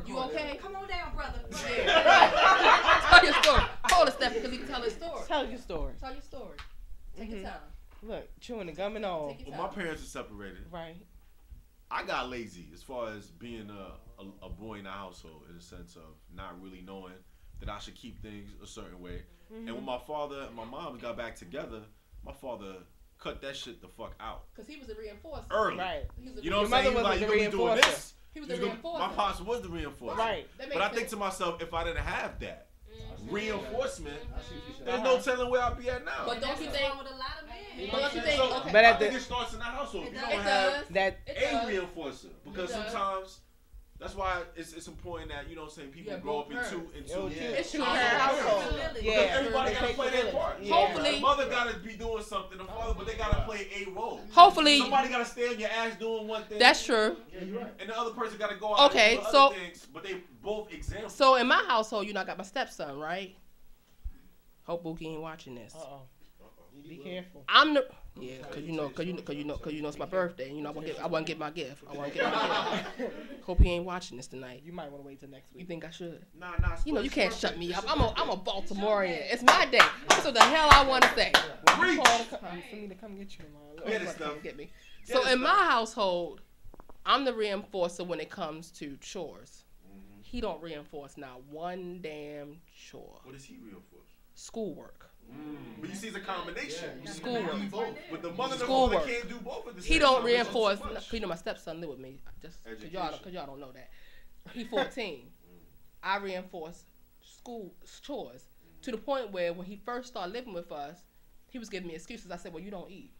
You okay? Come on down, brother. Yeah. Tell your story. Hold it, Steph, because he can tell his story. Tell your story. Tell your story. Take your time. Look, chewing the gum and all. Well, my parents are separated. Right. I got lazy as far as being a boy in the household, in the sense of not really knowing that I should keep things a certain way. And when my father and my mom got back together, my father cut that shit the fuck out. Because he was a reinforcer. Early. Right. You know what I'm saying? He was like, you gonna be doing this. He was the reinforcer. My pops was the reinforcer. Right. But I think to myself, if I didn't have that reinforcement, there's no telling where I'd be at now. But don't you think with a lot of men? But don't you think? Okay. But I think it starts in the household. You don't have that a reinforcer, because sometimes that's why it's important that, you know what I'm saying, people grow up in two It's true. household. Because everybody gotta play their part. Hopefully, the mother gotta be doing something, the father, but they gotta play a role. Hopefully, somebody gotta stay on your ass doing one thing. That's true. And the other person gotta go out and do other things, but they both examples. So in my household, you know, I got my stepson, right? Hope Bookie ain't watching this. Be careful. I'm the cause you know it's my birthday. You know, I want to get my gift. Hope he ain't watching this tonight. You might want to wait till next week. You think I should? Nah. You know, you can't shut me up. I'm a Baltimorean. It's my day. That's what the hell I want to say. For me to come get you tomorrow. Get me. So in my household, I'm the reinforcer when it comes to chores. He don't reinforce not one damn chore. What does he reinforce? Schoolwork. But you see, it's a combination. Schoolwork. But the mother and the Schoolwork. father can't do both at the same He don't time. reinforce. You know, my stepson live with me. Just cause y'all don't know that. He 14. I reinforce school chores to the point where when he first started living with us, he was giving me excuses. I said, "Well, you don't eat."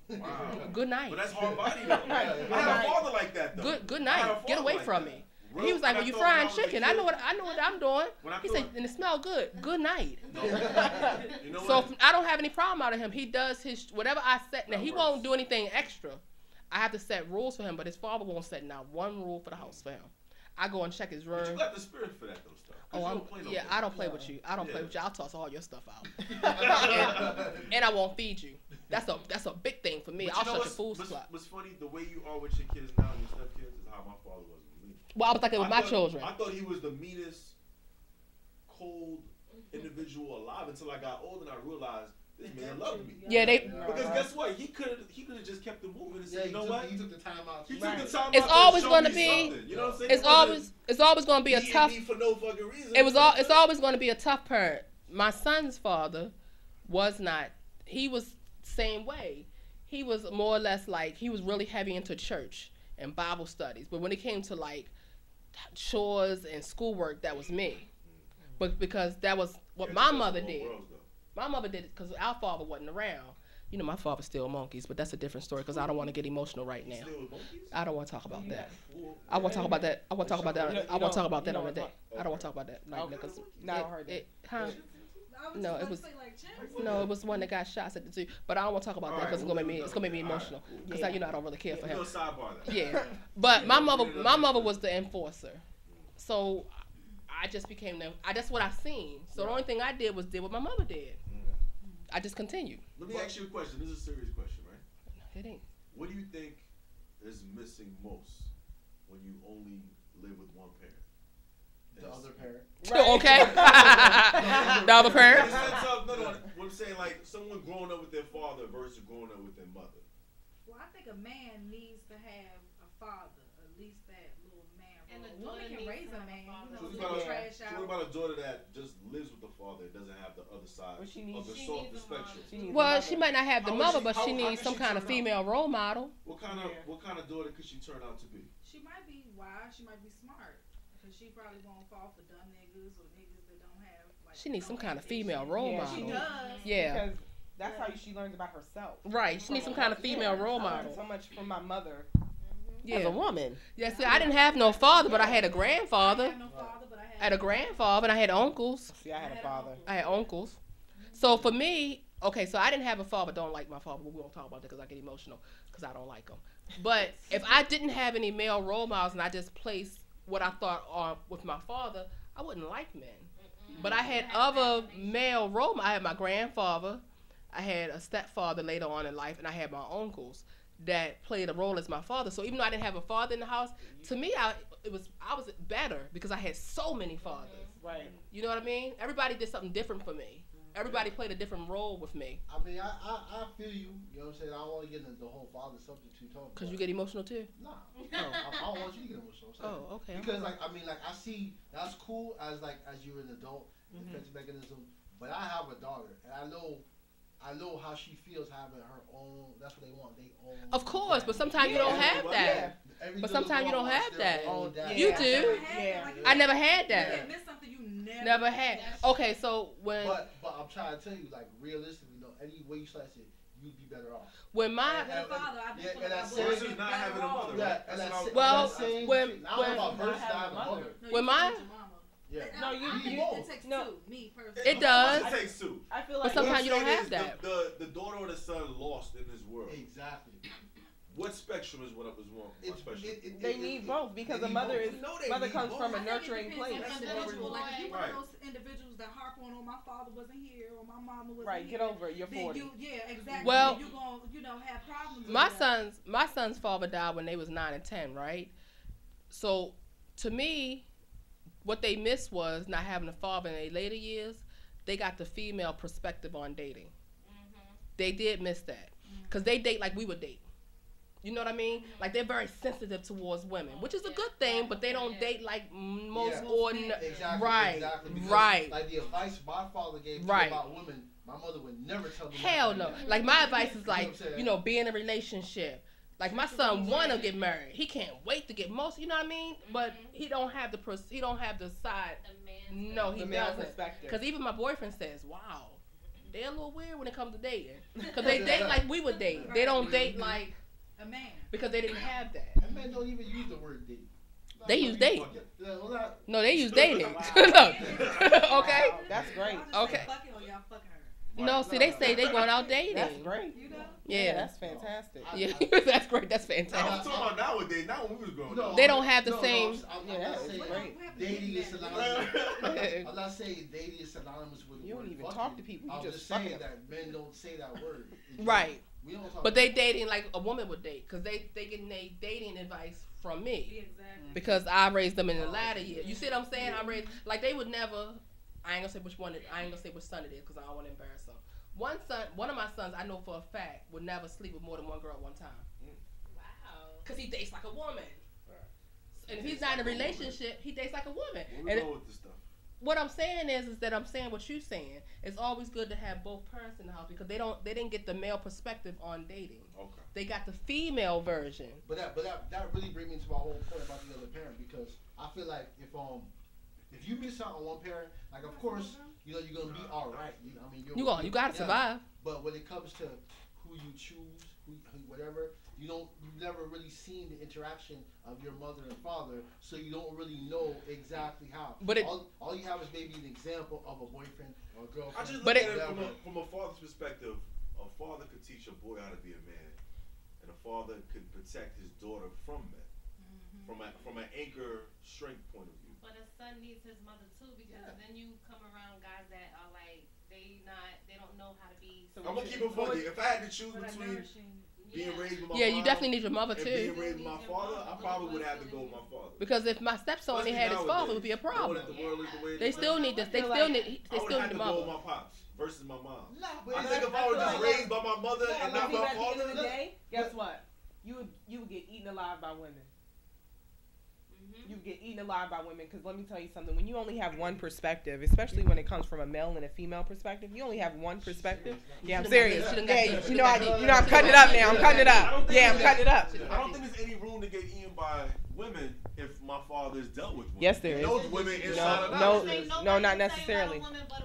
Wow. Good night. But that's hard body though. I had a father like that though. Good night. Get away from me. He was like, "Well, you frying chicken. I know what I'm doing." He said, "And it smelled good. Good night." You know So I don't have any problem out of him. He does his whatever I set. Now he won't do anything extra. I have to set rules for him, but his father won't set not one rule for the house for him. I go and check his room. But you got the spirit for that though, stuff. I don't play with you. I don't play with you. I'll toss all your stuff out, and I won't feed you. That's a big thing for me. I'll shut your food supply. What's funny, the way you are with your kids now, your stepkids, is how my father was with me. Well, I was like it with my children. I thought he was the meanest, cold individual alive until I got old and I realized this man loved me. Yeah, because guess what? He could have just kept it moving and said, you know what? He took the time out. He took the time out. It's always going to be. You know what I'm saying? It's always going to be a tough. For no fucking reason. It's always going to be a tough parent. My son's father was not. He was same way. He was more or less like he was really heavy into church and Bible studies, but when it came to like chores and schoolwork, that was me. But because that was what my mother did. My mother did it because our father wasn't around. You know, my father still monkeys, but that's a different story because I don't want to get emotional right now. I don't want to talk about that. I want to talk about that. I want to talk about that. I want to talk about that on the day. I don't want to talk about that right now because no, it was it was one that got shot. I said to you, but I don't want to talk about that because it's gonna make me emotional because I don't really care for him. Yeah, but my mother was the enforcer, so I just became that's what I seen. So the only thing I did was what my mother did. I just continued. Let me ask you a question. This is a serious question, right? It ain't. What do you think is missing most when you only live with one parent? The other parent. Right. Okay. The other parent. What I'm saying, like someone growing up with their father versus growing up with their mother. Well, I think a man needs to have a father, at least that little man. And a woman can raise a man. Trash out. What about a daughter that just lives with the father and doesn't have the other side of the soft spectrum? Well, she might not have the mother, but she needs some kind of female role model. What kind of daughter could she turn out to be? She might be wise. She might be smart. Because she probably won't fall for dumb niggas or niggas that don't have. Like, she needs some kind of female role model. She does. Yeah. Because that's how she learns about herself. Right. She needs some kind of female role model. So much from my mother. Yeah. As a woman. Yeah, see, I didn't have no father, but I had a grandfather. I had no father, but I had a grandfather, and I had uncles. See, I had a father. I had uncles. So for me, okay, so I didn't have a father. Don't like my father, but we won't talk about that because I get emotional because I don't like him. But if I didn't have any male role models and I just placed what I thought on with my father, I wouldn't like men. But I had other male role models. I had my grandfather. I had a stepfather later on in life, and I had my uncles that played a role as my father. So even though I didn't have a father in the house, to me, I was better because I had so many fathers. Right. You know what I mean? Everybody did something different for me. Everybody played a different role with me. I mean, I feel you. You know what I'm saying? I don't want to get into the whole father subject too tough. Cause you get emotional too. Nah. I don't want you to get emotional. Oh, okay. Because like I mean, like I see that's cool as you're an adult, defense mechanism. But I have a daughter, and I know how she feels having her own. That's what they want. They own. Of course, but sometimes you don't have that. But sometimes you don't have that. You do. Yeah. I never had that. You miss something you Never had. Okay, so when. But I'm trying to tell you, like realistically, any way you slice it, you'd be better off. When my. Versus not having a mother. Right? Well, when my. Yeah. No, it takes two. Me personally. It does. It takes two. I feel like. But sometimes you don't have that. The daughter or the son lost in this world. Exactly. What spectrum is what was wrong? They need both because a mother comes from a nurturing place. Like if you're one of those individuals that harp on, my father wasn't here, or my mama wasn't here. Right, get over it. You're 40. Exactly. Well, you're gonna, have problems. My son's father died when they was 9 and 10, right? So, to me, what they missed was not having a father in their later years. They got the female perspective on dating. They did miss that because they date like we would date. You know what I mean? Like they're very sensitive towards women, which is a good thing, but they don't date like most ordinary. Exactly, right, exactly. Because, right. Like the advice my father gave me about women, my mother would never tell me. Hell no. Like my advice is like, be in a relationship. Like my son wanna get married. He can't wait to get most. You know what I mean? But he don't have the side. No, he doesn't. Because even my boyfriend says, "Wow, they're a little weird when it comes to dating. Because they date like we would date. They don't date like." A man. Because they didn't have that. And men don't even use the word date. They use date. No, they use dating. Look. Okay. Wow, that's great. Okay. No, see, they say they going out dating. That's great. You know? Yeah. That's fantastic. Yeah, that's great. That's I'm fantastic. talking about nowadays. Not when we was growing up. They don't have the same. I'm not saying great. dating is synonymous. I'm not saying dating is synonymous with the You word don't even fucking. talk to people. You I'm just just saying fucking. that men don't say that word. Right. We don't talk But they about dating like a woman would date, because they getting their dating advice from me. Exactly. Because I raised them in the latter years. You see what I'm saying? I raised, like they would never. I ain't gonna say which one. I ain't gonna say which son it is, because I don't want to embarrass them. One of my sons, I know for a fact, would never sleep with more than one girl at one time. Wow. Because he dates like a woman. And if he's not in a relationship, he dates like a woman. Where we going with this stuff? What I'm saying is that I'm saying what you're saying. It's always good to have both parents in the house, because they didn't get the male perspective on dating. Okay. They got the female version. But that really brings me to my whole point about the other parent, because I feel like if you miss out on one parent, like of course, you're gonna be all right. You gotta survive. But when it comes to who you choose, whatever, you've never really seen the interaction of your mother and father, so you don't really know exactly how. But all you have is maybe an example of a boyfriend or a girlfriend. I just look at it from a father's perspective. A father could teach a boy how to be a man, and a father could protect his daughter from that, from an anchor strength point of view. But a son needs his mother too, because then you come around guys that are like they don't know how to be. I'm gonna keep it funny. If I had to choose between being raised with my you definitely need your mother and too. being raised with my father, I probably would have to go with my father. Because if my stepson only had his father, it would be a problem. They still need this. They still need the Go with mother. my pops versus my mom. Nah, I think if I was just raised by my mother and not my at the end of the father, day, guess what? You would get eaten alive by women. You get eaten alive by women, because let me tell you something. When you only have one perspective, especially when it comes from a male and a female perspective, you only have one perspective. Yeah, I'm serious. Yeah, I'm cutting it up now. I'm cutting it up. Yeah, I'm cutting it up. I don't think there's any room to get eaten by women if my father's dealt with women. Yes, there is. Those women inside and out. No, not necessarily.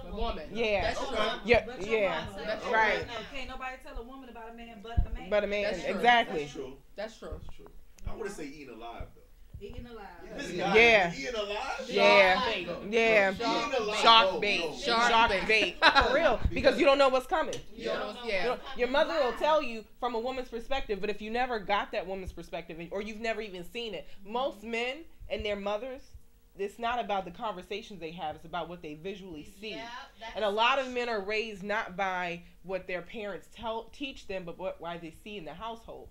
A woman. Yeah. Okay. Yeah. Right. Okay, nobody tell a woman about a man but the man. But a man, That's true. exactly. That's true. That's true. That's true. I wouldn't say eating alive though. Eating alive. This guy Yeah. eating alive? Yeah. Yeah. Shark bait. No. Shark bait. For real. Because you don't know what's coming. Yeah. Your mother will tell you from a woman's perspective, but if you never got that woman's perspective, or you've never even seen it, most men and their mothers, it's not about the conversations they have, it's about what they visually see. And a lot of men are raised not by what their parents teach them, but why they see in the household.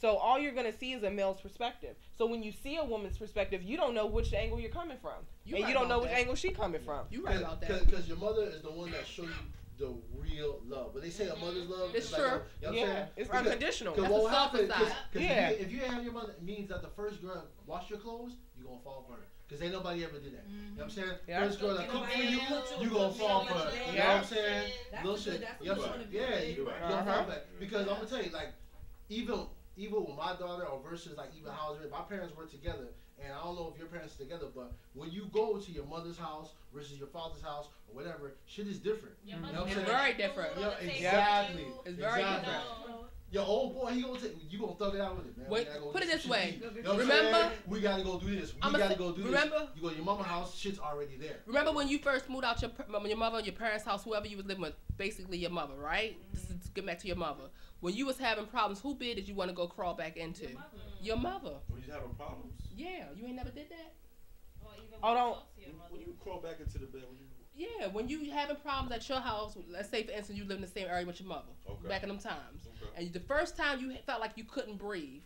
So all you're gonna see is a male's perspective. So when you see a woman's perspective, you don't know which angle you're coming from, and you don't know which angle she's coming from. You right about that. Because your mother is the one that shows you the real love. When they say a mother's love, it's like, true. you know what I'm saying? It's unconditional. Because That's what the happens? softer side. If you have your mother, it means that the first girl wash your clothes, you gonna fall for her. Because ain't nobody ever did that. You know what I'm saying? Yeah. First girl that cook for you, you gonna fall for her. You know what I'm saying? Little shit. Yeah, you gonna fall for it. Because I'm gonna tell you, like, even with my daughter or versus like even how I was raised, my parents were together, and I don't know if your parents are together, but when you go to your mother's house versus your father's house or whatever, shit is different. You know what I'm saying? It's very different. Yeah, exactly. It's very different. Your old boy, you gonna thug it out with it, man. Wait, put it this way. You know Remember? We gotta go do this. We gotta go do this. Remember? You go to your mama's house, shit's already there. Remember when you first moved out your mother, your parents' house, whoever you was living with, basically your mother, right? This is to get back to your mother. When you was having problems, who bed did you want to go crawl back into? Your mother. When you having problems? Yeah, you ain't never did that? Or even Hold on. When you crawl back into the bed, when you... Yeah, when you having problems at your house, let's say for instance you live in the same area with your mother, back in them times, and the first time you felt like you couldn't breathe,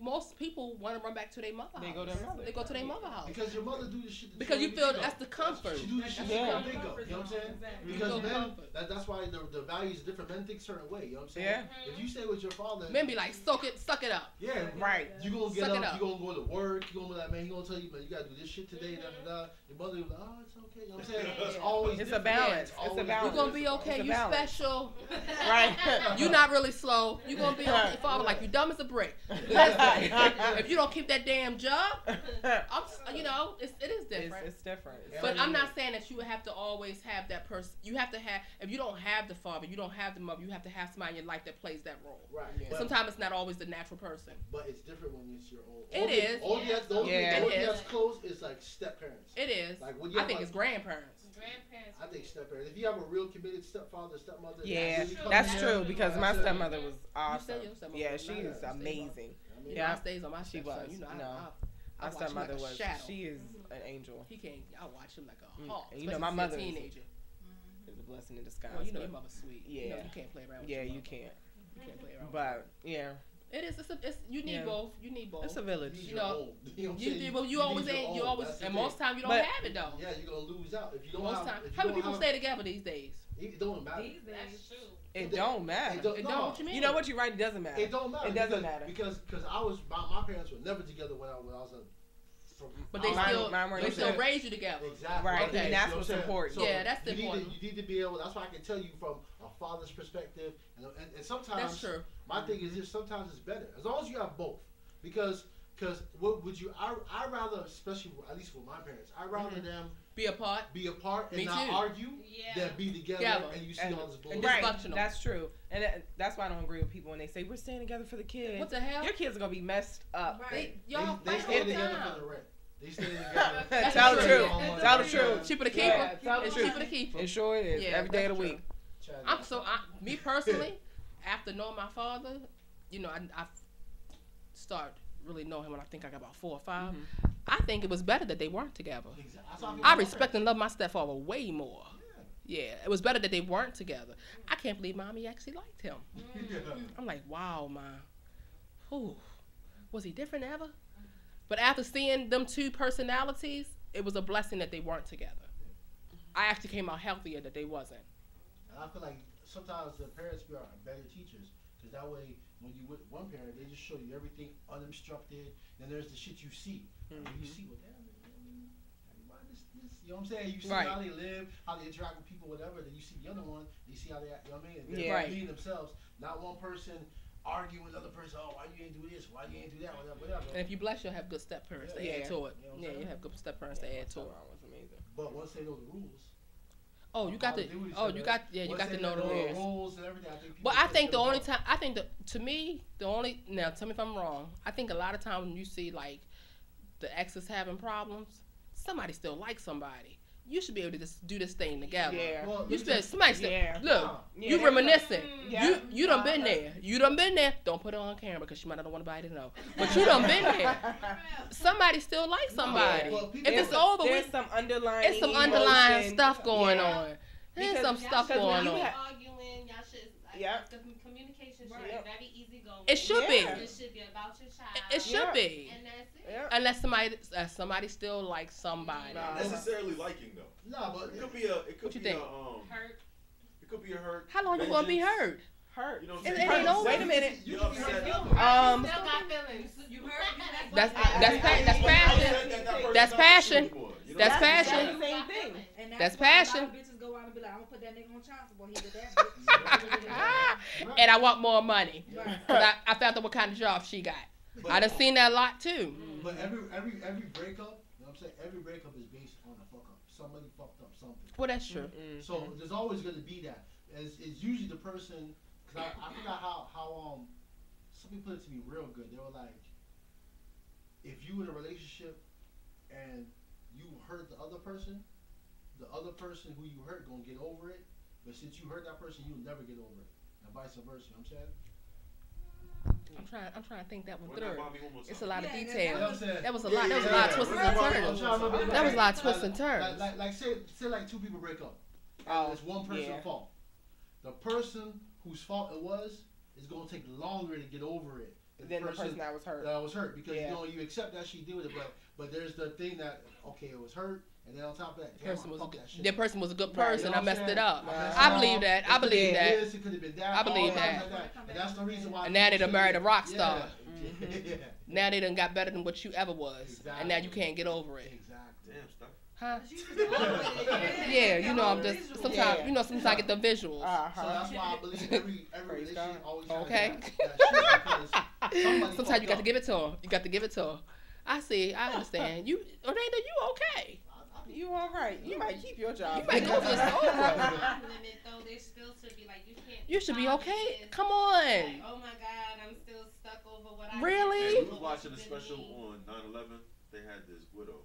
most people want to run back to their mother house. They go to their mother. They go to their mother house. Because your mother do the shit. Because you feel that's the comfort. She do the shit Yeah. to think of. You know what I'm saying? Because men, that's why the values are different. Men think a certain way. You know what I'm saying? Yeah. If you stay with your father, Men be like, suck it up. yeah, Right. You gonna get Suck it up, up. you gonna go to work, you gonna be like, man, he gonna tell you, man, you gotta do this shit today, da da da. Your mother will be like, oh, it's okay. You know what I'm saying? It's always It's a different. balance. Yeah, It's a always balance. You're gonna be okay. It's a You balance. special. Right. You not really slow. You gonna be okay. Your father like, you dumb as a brick. Listen, if you don't keep that damn job, you know, it is different. It's different. But I'm not saying that you have to always have that person. You have to have, if you don't have the father, you don't have the mother, you have to have somebody in your life that plays that role. Right. Yeah. But, Sometimes it's not always the natural person. but it's different when it's your own. It is. The only Yeah. thing It is. that's close is like step parents. It is. Like when you I have think like- it's grandparents. Grandparents. I think step parents. If you have a real committed stepfather, stepmother, Yeah, really come that's in, true because my that's it. stepmother was You awesome. said your stepmother Yeah, was she nice. is amazing. I mean, You know, Yeah. I stays on my She stepson. was. You know, No. I My watch him like stepmother a was. shadow. She is an angel. He can't. I watch him like a Mm. hawk. And you know, especially my if mother he's is- a teenager. It's a blessing in disguise. Well, you know but- your mother's sweet. You know, Yeah. you can't play around with Yeah, your you mother. can't. You can't play around with But yeah, it is. It's you need Yeah. both. You need both. it's a village. You need You your know, own. You know what I'm You saying? do, but you need always your ain't. You own. always, That's the and thing. most times you don't But- have it though. Yeah, you're gonna lose out if you don't Most have. times, If you how many don't people have, stay together these days? It don't matter. These days. That's true. It don't matter. It don't, It no. don't. What you mean? You know what? You're right. It doesn't matter. It don't matter. It doesn't because, matter. because I was my parents were never together when I was a. But they Mine- still mine weren't they still either. raise you together. Exactly. Right, Okay. and that's You know what's what I'm saying? important. So Yeah, that's you important. you need to be able. That's why I can tell you from a father's perspective, and sometimes That's true. my thing is just sometimes it's better as long as you have both, because what would you? I rather, especially at least with my parents, I rather them Be apart. be apart and Me not too. argue Yeah. than be together Together. and you see And- all this bullshit. and Right, dysfunctional. that's true, and that's why I don't agree with people when they say we're staying together for the kids. What the hell? Your kids are gonna be messed up. Right. Y'all they fight stay all the together time. for the rent. They stay together. That's Tell the true. truth. Tell the truth. Cheaper to keep Yeah, her. tell the It's truth. cheaper to keep her. It sure is. Yeah, Every day of the that's week. true. Me personally, after knowing my father, you know, I started really knowing him when I think I got about 4 or 5. Mhm. I think it was better that they weren't together. Exactly. That's how I respect and love my stepfather way more. Yeah, it was better that they weren't together. I can't believe mommy actually liked him. I'm like, wow, ma. Whew. Was he different ever? But after seeing them two personalities, it was a blessing that they weren't together. I actually came out healthier that they wasn't. And I feel like sometimes the parents are better teachers because that way when you with one parent they just show you everything uninstructed. Then there's the shit you see. And you see what damn. You know what I'm saying? You see Right. how they live, how they interact with people, whatever. Then you see the other one. You see how they act. You know what I mean? They're Yeah. Right. being themselves. Not one person arguing with another person. Oh, why you ain't do this? Why you ain't do that? Whatever. And if you bless, you'll have good step parents to Yeah. add to it. You know what I'm Yeah, saying? you have good step parents to add to it. was amazing. But once they know the rules. Oh, you got how to. they do with each Oh, other, you got. Yeah, you once got they to know the know rules. rules and everything. I think people But I take think the them only off. time, I think to me, the only, now tell me if I'm wrong, I think a lot of times when you see like the exes having problems, somebody still likes somebody. You should be able to just do this thing together. Yeah. Well, You should, somebody still, Yeah. look, Yeah, you there's reminiscing. Yeah. You done been there. You done been there. Don't put it on camera because she might not want nobody to know. But you done been there. Somebody still likes somebody. Well, people- If it's over, There's some underlying. it's some underlying emotion. stuff going Yeah. on. There's Because some y'all stuff should- going you on. have- Arguing, y'all should like Yeah. The communication should Right. be very easy going. It should be. It should be about your child. It should be. And that's it. Yeah. Unless somebody still likes somebody. Not necessarily liking though. No, but It could be a. It could What you be think? Hurt. It could be a hurt. How long you gonna be hurt? Hurt. You know what It I'm saying? ain't over. Wait a minute. You upset. Still got feelings. You heard me? That's passion. That's passion. That's That's passion. the same thing. And That's why passion. A lot of bitches go out and be like, I'm gonna put that nigga on child support. He did that. Bitch. And I want more money. Right. Cause I found out what kind of job she got. I done seen that a lot too. But every breakup, you know what I'm saying? Every breakup is based on a fuck up. Somebody fucked up something. Well, that's true. Mm-hmm. So there's always gonna be that. It's usually the person. Cause I forgot how somebody put it to me real good. They were like, if you in a relationship and you hurt the other person who you hurt gonna get over it. But since you hurt that person, you'll never get over it, and vice versa. You know what I'm saying? I'm trying to think that one Run through. that by me one more It's a time. lot of Yeah, details. Yeah, That was a yeah, lot. That was a yeah, lot of yeah. twists and I'm turns. trying to remember That was a lot of twists and turns. Like say like two people break up. Oh, It's one person's yeah. fault. The person whose fault it was is gonna take longer to get over it Then the person that was hurt. that was hurt because Yeah. you know you accept that she did with it, but there's the thing that okay it was hurt, and then on top of that, damn, Person was fuck that shit. that person was a good Right, person. You know I what messed I'm it up. saying? messed I it believe up. that. It I could've believe been that. this, it could have been that. I believe all that. Like and that's the reason why. And now they done married a rock Yeah. star. Yeah. Now they done got better than what you ever was, and now you can't get over it. Exactly. Damn, Steph. Huh? She just always- Yeah, you know I'm just sometimes Yeah. you know sometimes I get the visuals. So that's why I believe every Praise relationship God. always has Okay. that shit because somebody Sometimes you got to fucked give it to her. You got to give it to her. I see. I understand. You, Orlando, you okay? You all right? You might keep your job. You might go for this over. Limit though, there still should be like you can't. You should be follow okay. this. Come Like, on. oh my God, I'm still stuck over what I Really? did. We was watching a special on 9/11. They had this widow.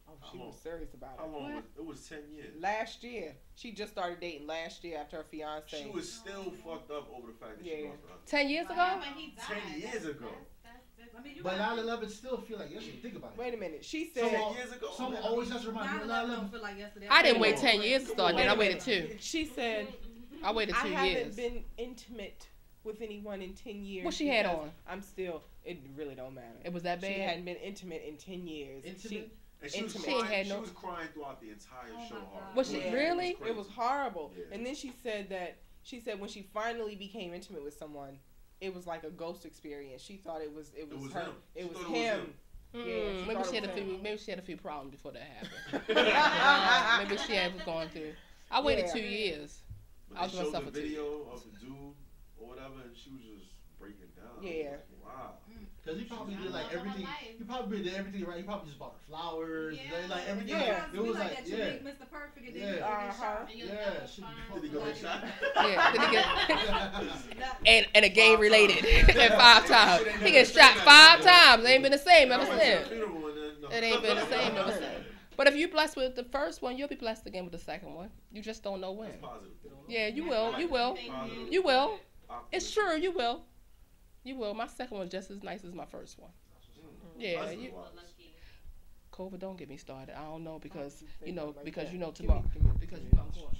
Oh, she was serious about How it. long was it? Was 10 years. Last year, she just started dating last year after her fiance. She was still fucked up over the fact that she Yeah. lost her husband. 10 years Wow, ago? but he died. 10 years ago. That's I mean, you But got- 9/11 still feel like yesterday. Think about it. Wait a minute. She So, said. 10 years ago. Someone always has to remind me of 9/11 9/11. don't feel like yesterday. I didn't wait Wait 10 years to start. Then I Wait a waited minute. 2. She said, I waited 2 I haven't years. been intimate with anyone in 10 years. What she had because on? I'm still. It really don't matter. It was that She bad. hadn't been intimate in 10 years. Intimate? And she was, intimate. She ain't crying, had she no- was crying throughout the entire Oh show. my hard. God. Was she Yeah. really? It was horrible. Yeah. And then she said that when she finally became intimate with someone, it was like a ghost experience. She thought it was was her. him. It She was thought it was him. him. Yeah, she Maybe thought she it had a was few. him. Maybe she had a few problems before that happened. Maybe she had was going through. I waited Yeah. 2 years. But I they was gonna showed suffer the too. video of the dude or whatever, and she was just breaking down. I was Yeah. like, wow. Because he probably did like Love of everything. life. He probably did everything right. He probably just bought her flowers. Yeah. And like everything. Yeah. It was like that yeah. you make Mr. Perfect and then Yeah. you get shot. And you'll Yeah, never should be find fucked Did he go up. get shot? Yeah. Did he get? That- And a game related at 5 times. He get shot 5 times. It ain't been the same ever I went to the since. funeral and then, no. It ain't been the same ever since. But if you blessed with the first one, you'll be blessed again with the second one. You just don't know when. That's positive. Yeah, you will. You will. Positive. You will. Optimism. It's true. You will. You will. My second one's just as nice as my first one. Yeah. That's You, wild. COVID don't get me started. I don't know because Say you know it like because that. you know Give me- tomorrow give me- because give you me- know I'm going.